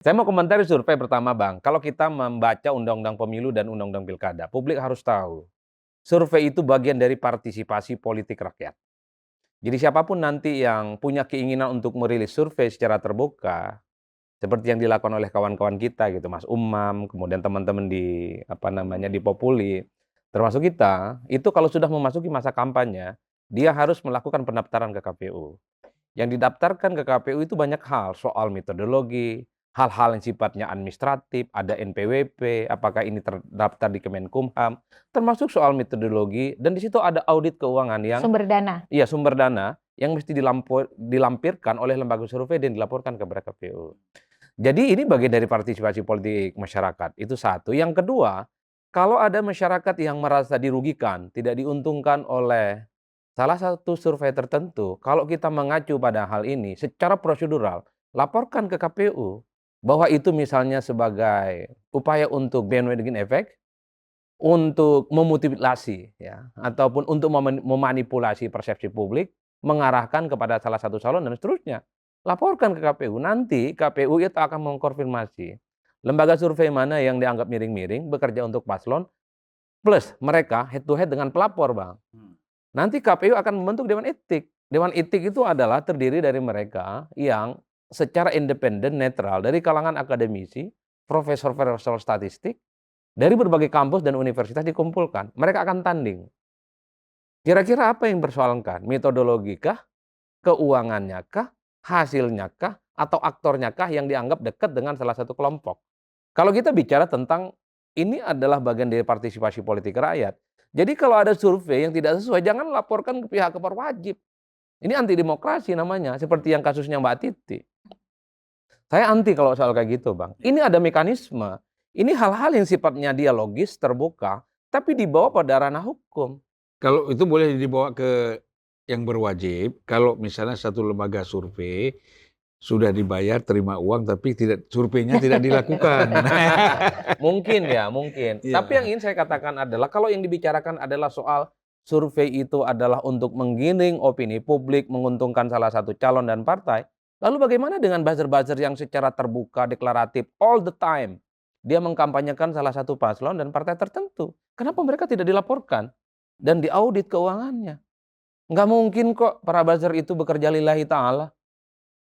Saya mau komentari survei pertama, Bang. Kalau kita membaca Undang-Undang Pemilu dan Undang-Undang Pilkada, publik harus tahu, survei itu bagian dari partisipasi politik rakyat. Jadi siapapun nanti yang punya keinginan untuk merilis survei secara terbuka, seperti yang dilakukan oleh kawan-kawan kita gitu, Mas Umam, kemudian teman-teman di di Populi, termasuk kita, itu kalau sudah memasuki masa kampanye, dia harus melakukan pendaftaran ke KPU. Yang didaftarkan ke KPU itu banyak hal, soal metodologi, hal-hal yang sifatnya administratif, ada NPWP, apakah ini terdaftar di Kemenkumham, termasuk soal metodologi, dan di situ ada audit keuangan yang Sumber dana. iya, sumber dana yang mesti dilampirkan oleh lembaga survei dan dilaporkan kepada KPU. Jadi ini bagian dari partisipasi politik masyarakat, itu satu. Yang kedua, kalau ada masyarakat yang merasa dirugikan, tidak diuntungkan oleh salah satu survei tertentu, kalau kita mengacu pada hal ini secara prosedural, laporkan ke KPU bahwa itu misalnya sebagai upaya untuk bandwagon effect, untuk memutilasi ya, ataupun untuk memanipulasi persepsi publik, mengarahkan kepada salah satu calon dan seterusnya. Laporkan ke KPU, nanti KPU itu akan mengkonfirmasi lembaga survei mana yang dianggap miring-miring, bekerja untuk paslon, plus mereka head to head dengan pelapor, Bang. Nanti KPU akan membentuk Dewan Etik. Dewan Etik itu adalah terdiri dari mereka yang secara independen, netral, dari kalangan akademisi, profesor-profesor statistik, dari berbagai kampus dan universitas dikumpulkan. Mereka akan tanding. Kira-kira apa yang dipersoalkan? Metodologi kah? Keuangannya kah? Hasilnya kah? Atau aktornya kah yang dianggap dekat dengan salah satu kelompok? Kalau kita bicara tentang ini adalah bagian dari partisipasi politik rakyat. Jadi kalau ada survei yang tidak sesuai, jangan laporkan ke pihak berwajib. Ini anti demokrasi namanya, seperti yang kasusnya Mbak Titi. Saya anti kalau soal kayak gitu, Bang. Ini ada mekanisme. Ini hal-hal yang sifatnya dialogis, terbuka, tapi dibawa pada ranah hukum. Kalau itu boleh dibawa ke yang berwajib, kalau misalnya satu lembaga survei sudah dibayar, terima uang, tapi surveinya tidak dilakukan. Mungkin ya, mungkin. Iya. Tapi yang ingin saya katakan adalah, kalau yang dibicarakan adalah soal survei itu adalah untuk menggiring opini publik, menguntungkan salah satu calon dan partai, lalu bagaimana dengan buzzer-buzzer yang secara terbuka, deklaratif, all the time, dia mengkampanyekan salah satu paslon dan partai tertentu? Kenapa mereka tidak dilaporkan dan diaudit keuangannya? Nggak mungkin kok para buzzer itu bekerja lillahi ta'ala.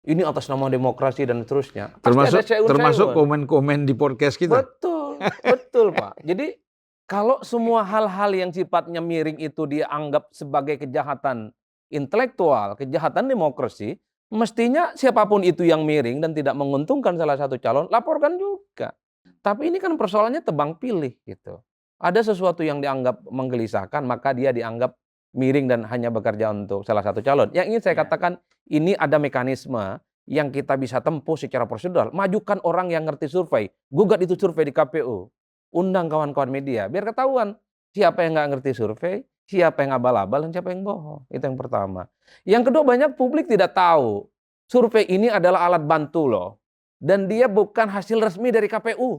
Ini atas nama demokrasi dan seterusnya. Pasti ada Termasuk komen-komen di podcast kita. Betul, betul Pak. Jadi kalau semua hal-hal yang sifatnya miring itu dianggap sebagai kejahatan intelektual, kejahatan demokrasi, mestinya siapapun itu yang miring dan tidak menguntungkan salah satu calon, laporkan juga. Tapi ini kan persoalannya tebang pilih gitu. Ada sesuatu yang dianggap menggelisahkan, maka dia dianggap miring dan hanya bekerja untuk salah satu calon. Yang ingin saya katakan, ini ada mekanisme yang kita bisa tempuh secara prosedural. Majukan orang yang ngerti survei, gugat itu survei di KPU, undang kawan-kawan media, biar ketahuan siapa yang nggak ngerti survei, siapa yang abal-abal, dan siapa yang bohong. Itu yang pertama. Yang kedua, banyak publik tidak tahu survei ini adalah alat bantu loh, dan dia bukan hasil resmi dari KPU.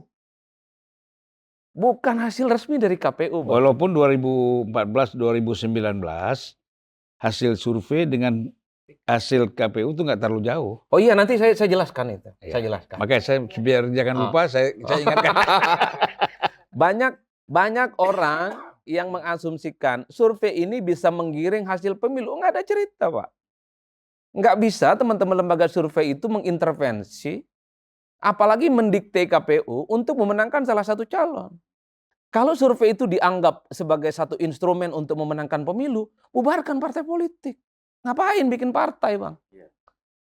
Bukan hasil resmi dari KPU, Bang. Walaupun 2014-2019 hasil survei dengan hasil KPU itu nggak terlalu jauh. Oh iya, nanti saya jelaskan itu. Ya. Saya jelaskan. Makanya saya biar jangan lupa, saya ingatkan. Banyak orang yang mengasumsikan survei ini bisa menggiring hasil pemilu. Nggak ada cerita, Pak. Nggak bisa teman-teman lembaga survei itu mengintervensi, apalagi mendikte KPU untuk memenangkan salah satu calon. Kalau survei itu dianggap sebagai satu instrumen untuk memenangkan pemilu, bubarkan partai politik. Ngapain bikin partai, Bang?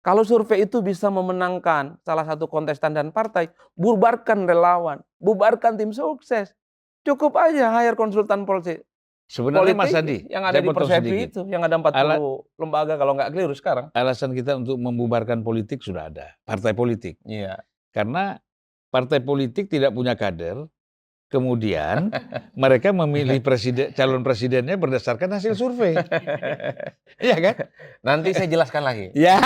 Kalau survei itu bisa memenangkan salah satu kontestan dan partai, bubarkan relawan, bubarkan tim sukses. Cukup aja hire konsultan politik. Sebenarnya Mas Adi, yang ada di Persepi itu, yang ada 40 lembaga kalau nggak keliru sekarang. Alasan kita untuk membubarkan politik sudah ada, partai politik. Iya. Karena partai politik tidak punya kader, kemudian mereka memilih calon presidennya berdasarkan hasil survei. Iya kan? Nanti saya jelaskan lagi. Ya.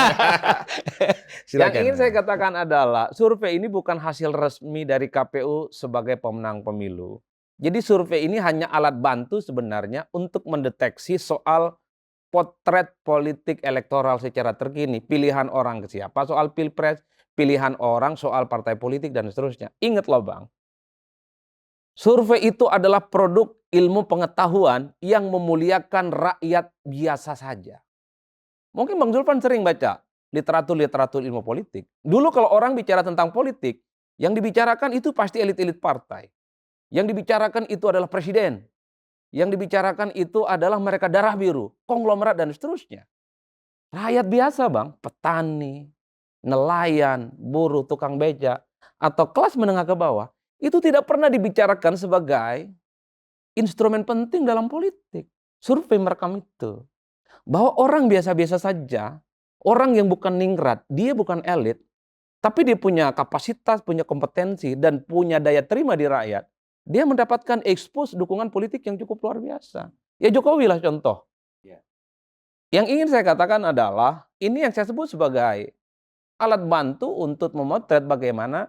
Yang ingin saya katakan adalah survei ini bukan hasil resmi dari KPU sebagai pemenang pemilu. Jadi survei ini hanya alat bantu sebenarnya untuk mendeteksi soal potret politik elektoral secara terkini, pilihan orang ke siapa, soal pilpres, pilihan orang soal partai politik dan seterusnya. Ingat loh Bang, survei itu adalah produk ilmu pengetahuan yang memuliakan rakyat biasa saja. Mungkin Bang Zulfan sering baca literatur-literatur ilmu politik. Dulu kalau orang bicara tentang politik, yang dibicarakan itu pasti elit-elit partai. Yang dibicarakan itu adalah presiden. Yang dibicarakan itu adalah mereka darah biru, konglomerat dan seterusnya. Rakyat biasa Bang, petani, nelayan, buruh, tukang beca, atau kelas menengah ke bawah, itu tidak pernah dibicarakan sebagai instrumen penting dalam politik. Survei merekam itu. Bahwa orang biasa-biasa saja, orang yang bukan ningrat, dia bukan elit, tapi dia punya kapasitas, punya kompetensi, dan punya daya terima di rakyat. Dia mendapatkan expose dukungan politik yang cukup luar biasa. Ya Jokowi lah contoh. Ya. Yang ingin saya katakan adalah, ini yang saya sebut sebagai alat bantu untuk memotret bagaimana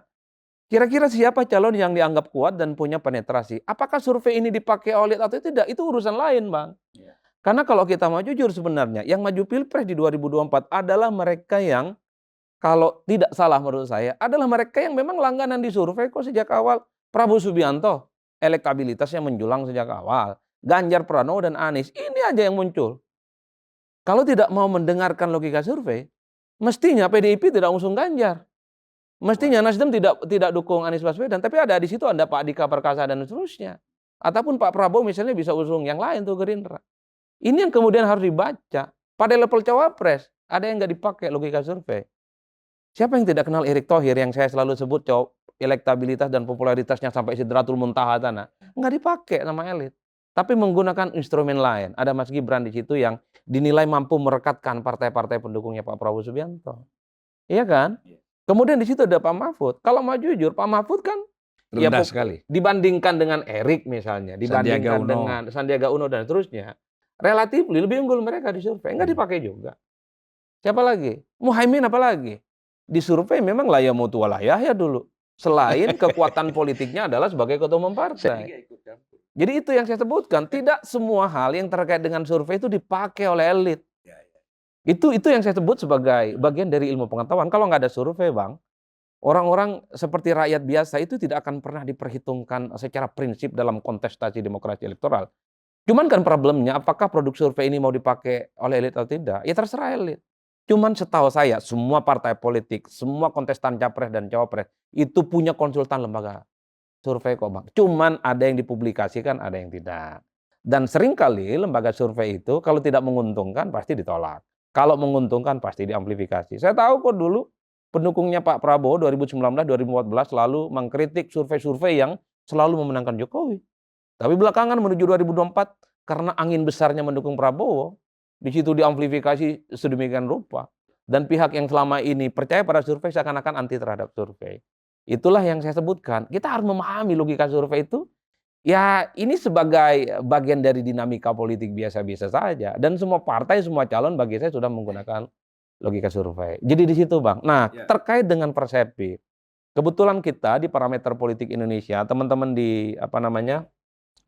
kira-kira siapa calon yang dianggap kuat dan punya penetrasi. Apakah survei ini dipakai oleh atau tidak, itu urusan lain Bang. Ya. Karena kalau kita mau jujur sebenarnya, yang maju Pilpres di 2024 adalah mereka yang, kalau tidak salah menurut saya, adalah mereka yang memang langganan di survei kok sejak awal. Prabowo Subianto, elektabilitasnya menjulang sejak awal. Ganjar Pranowo dan Anies, ini aja yang muncul. Kalau tidak mau mendengarkan logika survei, mestinya PDIP tidak usung Ganjar. Mestinya Nasdem tidak dukung Anies Baswedan, tapi ada di situ ada Pak Andika Perkasa dan seterusnya. Ataupun Pak Prabowo misalnya bisa usung yang lain tuh Gerindra. Ini yang kemudian harus dibaca. Pada level cawapres, ada yang nggak dipakai logika survei. Siapa yang tidak kenal Erick Thohir yang saya selalu sebut elektabilitas dan popularitasnya sampai sidratul muntaha tanah. Nggak dipakai sama elit. Tapi menggunakan instrumen lain. Ada Mas Gibran di situ yang dinilai mampu merekatkan partai-partai pendukungnya Pak Prabowo Subianto. Iya kan? Kemudian di situ ada Pak Mahfud. Kalau mau jujur, Pak Mahfud kan Rendah sekali. dibandingkan dengan Erick misalnya, dibandingkan dengan Sandiaga Uno dan seterusnya, relatif lebih unggul mereka di survei. Enggak dipakai juga. Siapa lagi? Muhaimin apa lagi? Di survei memang laya mutu walayah ya dulu. Selain kekuatan politiknya adalah sebagai ketua umum partai. Jadi itu yang saya sebutkan, tidak semua hal yang terkait dengan survei itu dipakai oleh elit. Itu yang saya sebut sebagai bagian dari ilmu pengetahuan. Kalau nggak ada survei Bang, orang-orang seperti rakyat biasa itu tidak akan pernah diperhitungkan secara prinsip dalam kontestasi demokrasi elektoral. Cuman kan problemnya, apakah produk survei ini mau dipakai oleh elit atau tidak? Ya terserah elit. Cuman setahu saya, semua partai politik, semua kontestan capres dan cawapres, itu punya konsultan lembaga survei kok Bang. Cuman ada yang dipublikasikan, ada yang tidak. Dan seringkali lembaga survei itu kalau tidak menguntungkan pasti ditolak. Kalau menguntungkan pasti diamplifikasi. Saya tahu kok dulu pendukungnya Pak Prabowo 2019-2014 selalu mengkritik survei-survei yang selalu memenangkan Jokowi. Tapi belakangan menuju 2024 karena angin besarnya mendukung Prabowo, di situ diamplifikasi sedemikian rupa. Dan pihak yang selama ini percaya pada survei seakan-akan anti terhadap survei. Itulah yang saya sebutkan. Kita harus memahami logika survei itu. Ya ini sebagai bagian dari dinamika politik biasa-biasa saja. Dan semua partai, semua calon bagi saya sudah menggunakan logika survei. Jadi di situ Bang. Nah terkait dengan persepsi. Kebetulan kita di parameter politik Indonesia, teman-teman di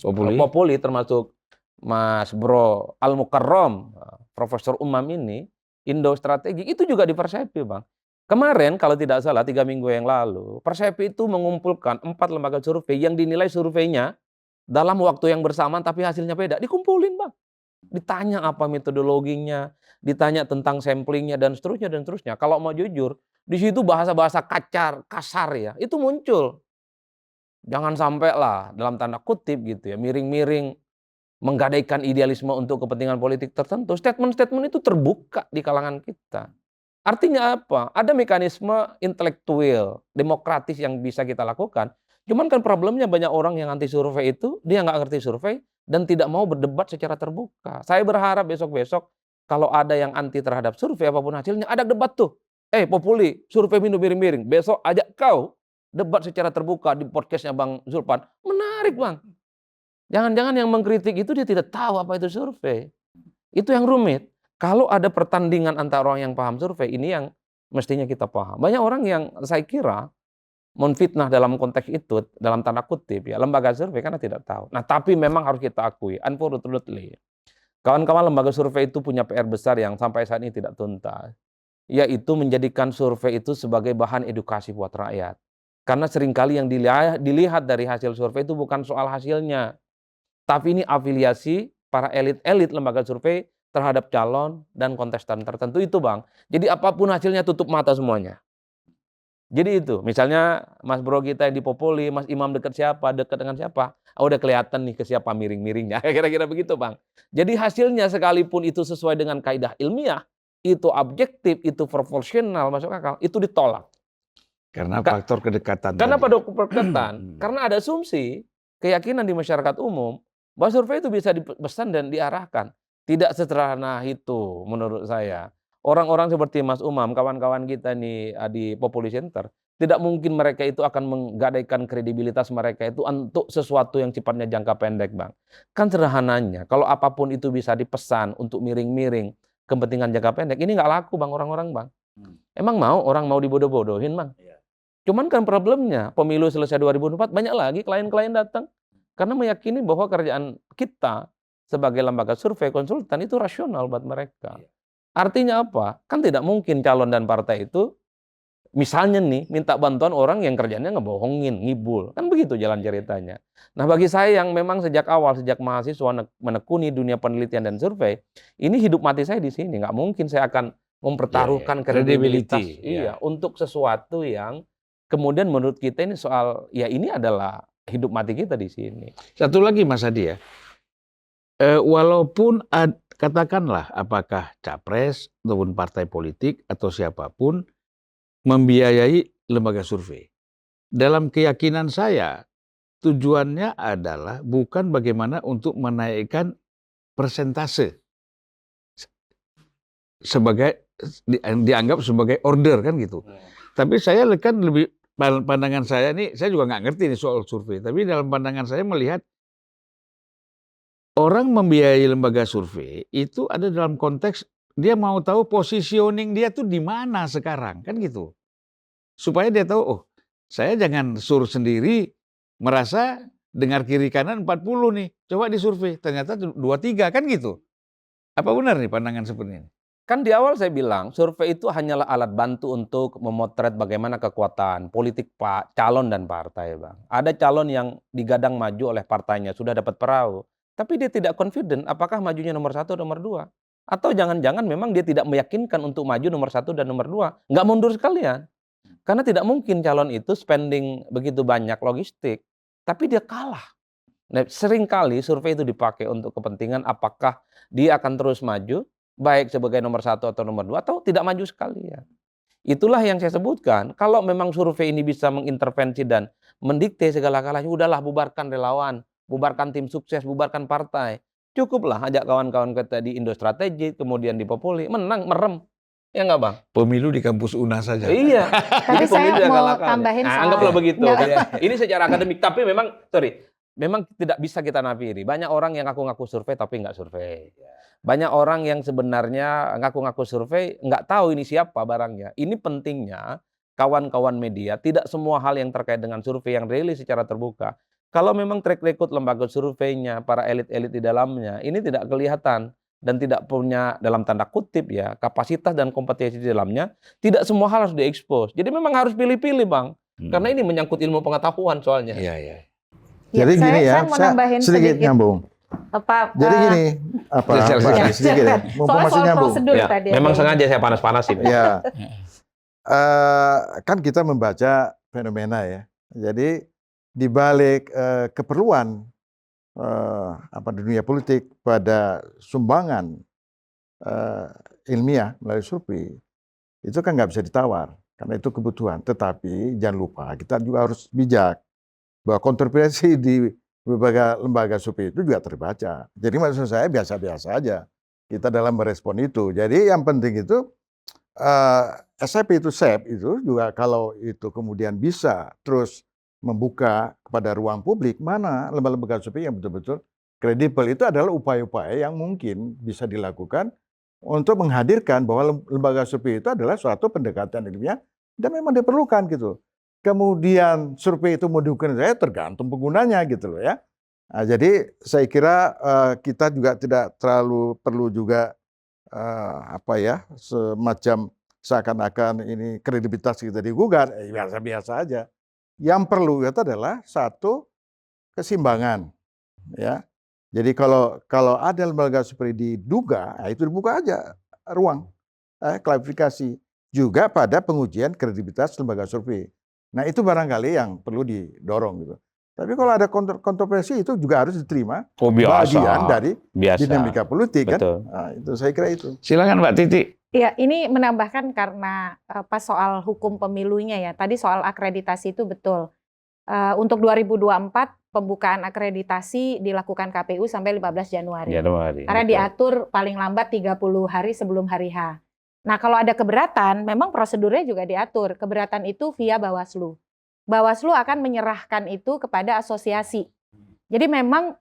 Populi termasuk Mas Bro Al Mukarrom, Profesor Umam ini, Indo Strategi, itu juga di persepsi Bang. Kemarin kalau tidak salah 3 minggu yang lalu, persepsi itu mengumpulkan 4 lembaga survei yang dinilai surveinya dalam waktu yang bersamaan tapi hasilnya beda. Dikumpulin Bang. Ditanya apa metodologinya, ditanya tentang samplingnya dan seterusnya dan seterusnya. Kalau mau jujur, di situ bahasa-bahasa kasar ya, itu muncul. Jangan sampai lah dalam tanda kutip gitu ya, miring-miring menggadaikan idealisme untuk kepentingan politik tertentu. Statement-statement itu terbuka di kalangan kita. Artinya apa? Ada mekanisme intelektual, demokratis yang bisa kita lakukan. Cuman kan problemnya banyak orang yang anti survei itu, dia nggak ngerti survei dan tidak mau berdebat secara terbuka. Saya berharap besok-besok kalau ada yang anti terhadap survei apapun hasilnya, ada debat tuh. Populi, survei minum miring-miring. Besok ajak kau debat secara terbuka di podcastnya Bang Zulfan. Menarik Bang. Jangan-jangan yang mengkritik itu dia tidak tahu apa itu survei. Itu yang rumit. Kalau ada pertandingan antara orang yang paham survei, ini yang mestinya kita paham. Banyak orang yang saya kira menfitnah dalam konteks itu, dalam tanda kutip ya, lembaga survei karena tidak tahu. Nah tapi memang harus kita akui, unfortunately, kawan-kawan lembaga survei itu punya PR besar yang sampai saat ini tidak tuntas. yaitu menjadikan survei itu sebagai bahan edukasi buat rakyat. Karena seringkali yang dilihat dari hasil survei itu bukan soal hasilnya, tapi ini afiliasi para elit-elit lembaga survei terhadap calon dan kontestan tertentu itu, Bang. Jadi apapun hasilnya tutup mata semuanya. Jadi itu, misalnya Mas Bro kita yang di Populi, Mas Imam dekat siapa, dekat dengan siapa, udah kelihatan nih ke siapa miring-miringnya, kira-kira begitu, Bang. Jadi hasilnya sekalipun itu sesuai dengan kaidah ilmiah, itu objektif, itu proporsional, masuk akal, itu ditolak. Karena faktor kedekatan Karena tadi. pada kedekatan, karena ada asumsi, keyakinan di masyarakat umum, bahwa survei itu bisa dipesan dan diarahkan. Tidak sederhana itu menurut saya. Orang-orang seperti Mas Umam, kawan-kawan kita nih di Populi Center, tidak mungkin mereka itu akan menggadaikan kredibilitas mereka itu untuk sesuatu yang sifatnya jangka pendek, Bang. Kan sederhananya, kalau apapun itu bisa dipesan untuk miring-miring kepentingan jangka pendek, ini nggak laku, Bang, orang-orang, Bang. Emang orang mau dibodoh-bodohin, Bang? Cuman kan problemnya, pemilu selesai 2024, banyak lagi klien-klien datang. Karena meyakini bahwa kerjaan kita sebagai lembaga survei konsultan itu rasional buat mereka. Artinya apa? Kan tidak mungkin calon dan partai itu misalnya nih minta bantuan orang yang kerjanya ngebohongin, ngibul. Kan begitu jalan ceritanya. Nah, bagi saya yang memang sejak awal, sejak mahasiswa menekuni dunia penelitian dan survei, ini hidup mati saya di sini. Nggak mungkin saya akan mempertaruhkan kredibilitas untuk sesuatu yang kemudian menurut kita ini soal, ya ini adalah hidup mati kita di sini. Satu lagi Mas Adi ya, walaupun katakanlah apakah capres ataupun partai politik atau siapapun membiayai lembaga survei. Dalam keyakinan saya, tujuannya adalah bukan bagaimana untuk menaikkan persentase sebagai dianggap sebagai order kan gitu. Tapi saya kan lebih pandangan saya nih, saya juga nggak ngerti nih soal survei. Tapi dalam pandangan saya melihat orang membiayai lembaga survei itu ada dalam konteks dia mau tahu positioning dia tuh di mana sekarang kan gitu. Supaya dia tahu, oh saya jangan sur sendiri merasa dengar kiri kanan 40 nih. Coba disurvei, ternyata 23 kan gitu. Apa benar nih pandangan seperti ini? Kan di awal saya bilang, survei itu hanyalah alat bantu untuk memotret bagaimana kekuatan politik Pak calon dan partai, Bang. Ada calon yang digadang maju oleh partainya, sudah dapat perahu. Tapi dia tidak confident apakah majunya nomor 1 atau nomor 2. Atau jangan-jangan memang dia tidak meyakinkan untuk maju nomor 1 dan nomor 2. Nggak mundur sekalian. Karena tidak mungkin calon itu spending begitu banyak logistik, tapi dia kalah. Nah, seringkali survei itu dipakai untuk kepentingan apakah dia akan terus maju, baik sebagai nomor 1 atau nomor 2, atau tidak maju sekalian. Itulah yang saya sebutkan, kalau memang survei ini bisa mengintervensi dan mendikte segala-galanya, udahlah bubarkan relawan, bubarkan tim sukses, bubarkan partai. Cukuplah ajak kawan-kawan kita di Indo Strategik, kemudian di Populi, menang, merem. Ya nggak, Bang? Pemilu di kampus UNAS saja. Iya. Tapi saya mau tambahin soal anggaplah begitu. Ini secara akademik, tapi memang tidak bisa kita nafiri. Banyak orang yang ngaku-ngaku survei tapi nggak survei. Banyak orang yang sebenarnya ngaku-ngaku survei nggak tahu ini siapa barangnya. Ini pentingnya kawan-kawan media tidak semua hal yang terkait dengan survei yang rilis secara terbuka. Kalau memang track record lembaga surveinya, para elit-elit di dalamnya, ini tidak kelihatan dan tidak punya dalam tanda kutip ya kapasitas dan kompetensi di dalamnya, tidak semua hal harus diekspos. Jadi memang harus pilih-pilih, Bang. Karena ini menyangkut ilmu pengetahuan soalnya. Iya, iya. Jadi gini ya, saya mau nambahin sedikit nyambung. Jadi gini, sedikit ya, mumpung masih nyambung. Prosedur Ya, tadi. memang sengaja saya panas-panasin. Ya, kan kita membaca fenomena ya. Jadi di balik keperluan dunia politik pada sumbangan ilmiah melalui survei, itu kan nggak bisa ditawar karena itu kebutuhan. Tetapi jangan lupa kita juga harus bijak bahwa kontroversi di berbagai lembaga survei itu juga terbaca. Jadi maksud saya biasa-biasa aja kita dalam merespon itu. Jadi yang penting itu SAP itu SAP itu juga kalau itu kemudian bisa terus membuka kepada ruang publik mana lembaga-lembaga survei yang betul-betul kredibel, itu adalah upaya-upaya yang mungkin bisa dilakukan untuk menghadirkan bahwa lembaga survei itu adalah suatu pendekatan ilmiah dan memang diperlukan gitu. Kemudian survei itu mendukung saya tergantung penggunanya gitu loh ya. Nah, jadi saya kira kita juga tidak terlalu perlu juga semacam seakan-akan ini kredibilitas kita digugat, biasa-biasa aja. Yang perlu itu adalah satu keseimbangan, ya. Jadi kalau ada lembaga survei diduga, itu dibuka aja ruang klarifikasi juga pada pengujian kredibilitas lembaga survei. Nah itu barangkali yang perlu didorong gitu. Tapi kalau ada kontroversi itu juga harus diterima bagian dari dinamika politik kan. Nah, itu saya kira itu. Silakan Mbak Titi. Ya, ini menambahkan karena pas soal hukum pemilunya ya. Tadi soal akreditasi itu betul. Untuk 2024 pembukaan akreditasi dilakukan KPU sampai 15 Januari. Karena betul. Diatur paling lambat 30 hari sebelum hari H. Nah, kalau ada keberatan, memang prosedurnya juga diatur. Keberatan itu via Bawaslu. Bawaslu akan menyerahkan itu kepada asosiasi. Jadi memang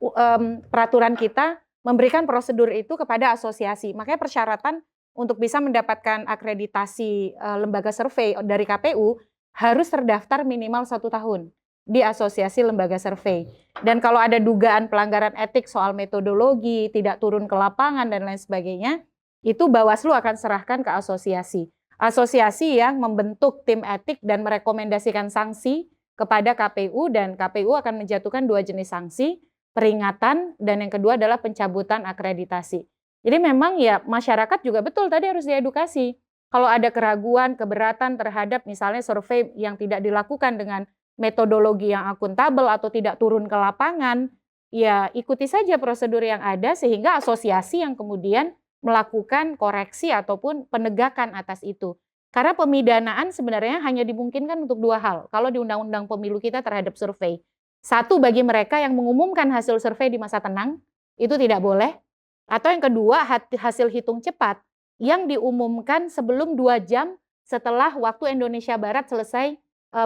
peraturan kita memberikan prosedur itu kepada asosiasi. Makanya persyaratan untuk bisa mendapatkan akreditasi lembaga survei dari KPU harus terdaftar minimal 1 tahun di asosiasi lembaga survei. Dan kalau ada dugaan pelanggaran etik soal metodologi, tidak turun ke lapangan dan lain sebagainya, itu Bawaslu akan serahkan ke asosiasi. Asosiasi yang membentuk tim etik dan merekomendasikan sanksi kepada KPU, dan KPU akan menjatuhkan 2 jenis sanksi, peringatan dan yang kedua adalah pencabutan akreditasi. Jadi memang ya masyarakat juga betul tadi harus diedukasi. Kalau ada keraguan, keberatan terhadap misalnya survei yang tidak dilakukan dengan metodologi yang akuntabel atau tidak turun ke lapangan, ya ikuti saja prosedur yang ada sehingga asosiasi yang kemudian melakukan koreksi ataupun penegakan atas itu. Karena pemidanaan sebenarnya hanya dimungkinkan untuk 2 hal. Kalau di Undang-Undang Pemilu kita terhadap survei. 1, bagi mereka yang mengumumkan hasil survei di masa tenang, itu tidak boleh. Atau yang kedua, hasil hitung cepat yang diumumkan sebelum 2 jam setelah waktu Indonesia Barat selesai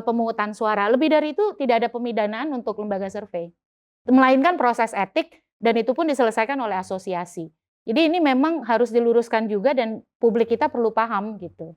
pemungutan suara. Lebih dari itu tidak ada pemidanaan untuk lembaga survei. Melainkan proses etik dan itu pun diselesaikan oleh asosiasi. Jadi ini memang harus diluruskan juga dan publik kita perlu paham gitu.